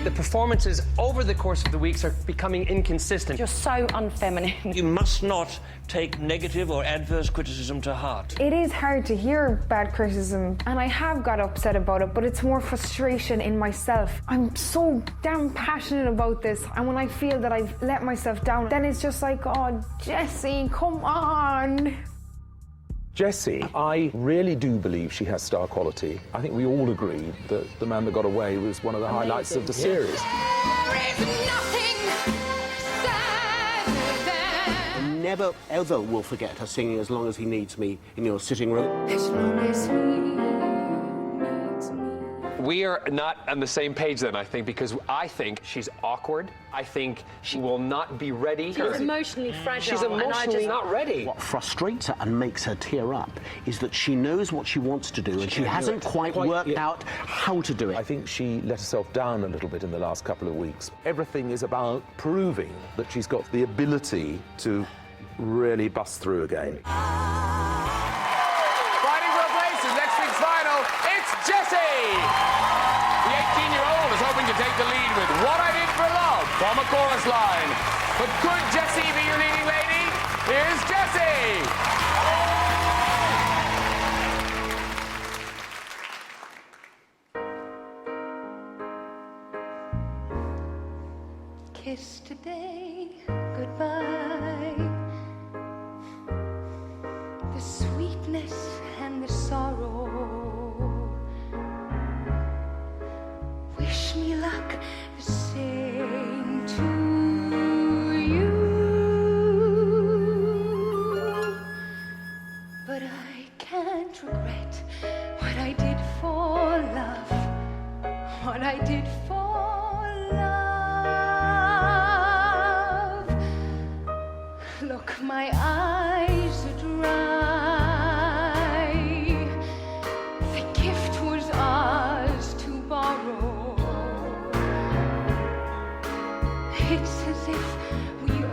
The performances over the course of the weeks are becoming inconsistent. You're so unfeminine. You must not take negative or adverse criticism to heart. It is hard to hear bad criticism, and I have got upset about it, but it's more frustration in myself. I'm so damn passionate about this, and when I feel that I've let myself down, then it's just like, oh, Jessie, come on. Jessie, I really do believe she has star quality. I think we all agreed that The Man That Got Away was one of the highlights of the series. I never, ever will forget her singing As Long As He Needs Me in your sitting room. As long as he needs me. We are not on the same page then, I think, because I think she's awkward. I think she will not be ready. She's emotionally fragile. She's emotionally not ready. What frustrates her and makes her tear up is that she knows what she wants to do and she hasn't quite worked out how to do it. I think she let herself down a little bit in the last couple of weeks. Everything is about proving that she's got the ability to really bust through again. Fighting for a place in next week's final, it's Jessie! The 18-year-old is hoping to take the lead with What I Did for Love from a chorus line. But could Jessie be your leading lady? Here's Jessie! Kiss today, goodbye. The sweetness and the sorrow. Wish me luck, the same to you. But I can't regret what I did for love. What I did for love. Look, my eyes are dry. The gift was ours to borrow. It's as if we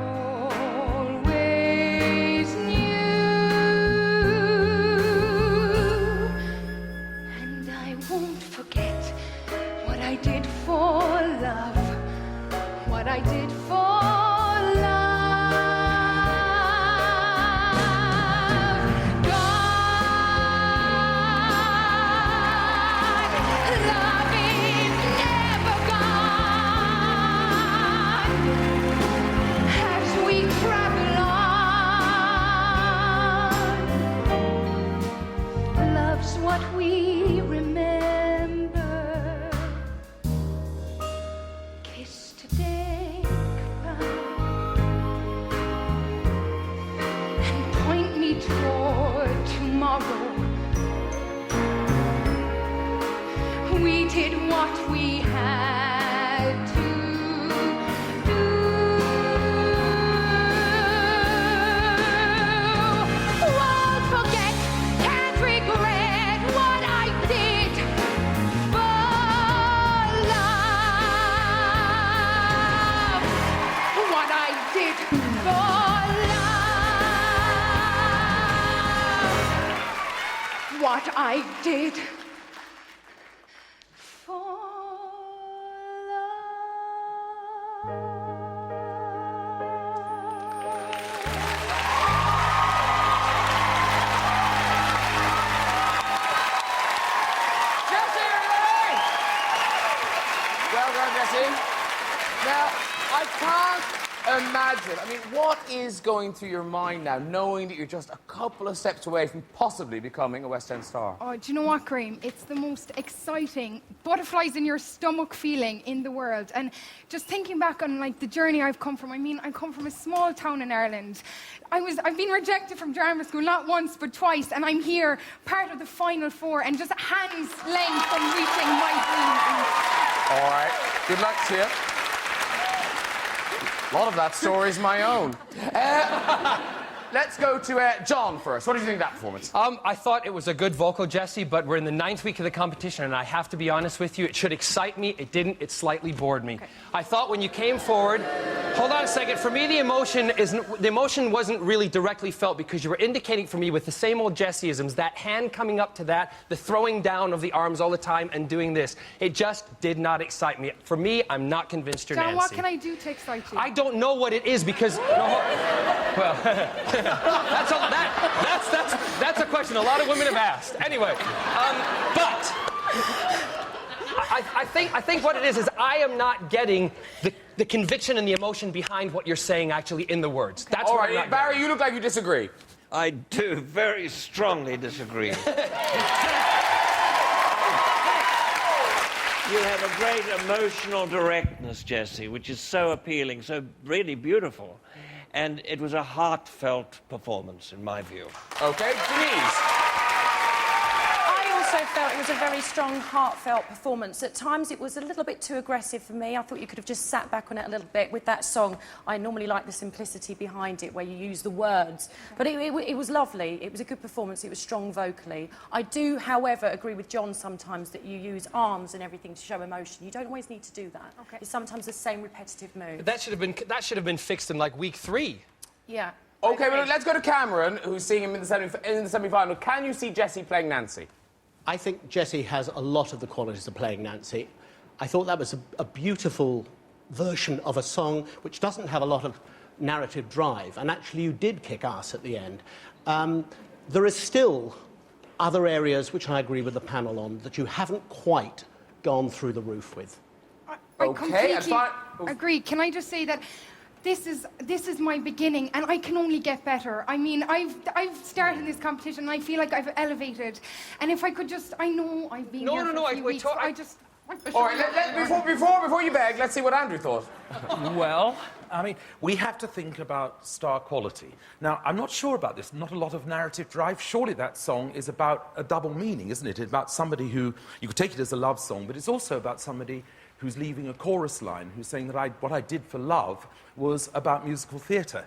always knew. And I won't forget what I did for love. What I did for what we remember. Kiss today, goodbye, and point me toward tomorrow. We did what we had to do. Won't forget, can't regret what I did for love. What I did for love. What I did for Well done, Jessie. Now, I can't imagine. I mean, what is going through your mind now, knowing that you're just a couple of steps away from possibly becoming a West End star? Oh, do you know what, Graham? It's the most exciting, butterflies in your stomach feeling in the world. And just thinking back on like the journey I've come from, I mean, I come from a small town in Ireland. I've been rejected from drama school not once but twice, and I'm here, part of the final four, and just hands length from reaching my dream. All right. Good luck to you. A lot of that story's my own. let's go to John first. What did you think of that performance? I thought it was a good vocal, Jessie, but we're in the 9th week of the competition, and I have to be honest with you, it should excite me. It didn't. It slightly bored me. Okay. I thought when you came forward... Hold on a second. For me, the emotion wasn't really directly felt because you were indicating for me with the same old Jessie-isms, that hand coming up to that, the throwing down of the arms all the time and doing this. It just did not excite me. For me, I'm not convinced you're John, Nancy. what can I do to excite you? I don't know what it is because... well, that's a question a lot of women have asked. Anyway, but... I think what it is I am not getting the conviction and the emotion behind what you're saying actually in the words. That's all what right, Barry, you look like you disagree. I do very strongly disagree. You have a great emotional directness, Jessie, which is so appealing, so really beautiful. And it was a heartfelt performance, in my view. OK, Denise. I also felt it was a very strong, heartfelt performance. At times, it was a little bit too aggressive for me. I thought you could have just sat back on it a little bit. With that song, I normally like the simplicity behind it, where you use the words. But it was lovely. It was a good performance. It was strong vocally. I do, however, agree with John sometimes that you use arms and everything to show emotion. You don't always need to do that. Okay. It's sometimes the same repetitive move. That should have been fixed in, like, week 3. Yeah. OK, well, let's go to Cameron, who's seeing him in the semi-final. Can you see Jessie playing Nancy? I think Jessie has a lot of the qualities of playing Nancy. I thought that was a beautiful version of a song which doesn't have a lot of narrative drive, and actually you did kick ass at the end. There is still other areas which I agree with the panel on that you haven't quite gone through the roof with. I completely agree. Can I just say that this is my beginning, and I can only get better. I mean, I've started this competition, and I feel like I've elevated. And if I could just, I know I've been here for a few weeks. All right, before you beg, let's see what Andrew thought. Well, I mean, we have to think about star quality. Now, I'm not sure about this. Not a lot of narrative drive. Surely that song is about a double meaning, isn't it? It's about somebody who... You could take it as a love song, but it's also about somebody who's leaving a chorus line, who's saying that what I did for love was about musical theatre.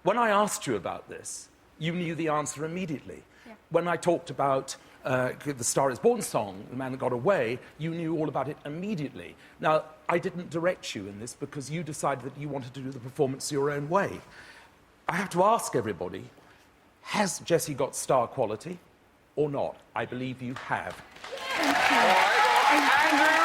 When I asked you about this, you knew the answer immediately. Yeah. When I talked about the Star Is Born song, The Man That Got Away, you knew all about it immediately. Now, I didn't direct you in this because you decided that you wanted to do the performance your own way. I have to ask everybody, has Jessie got star quality or not? I believe you have. Thank you. All right, Andrew.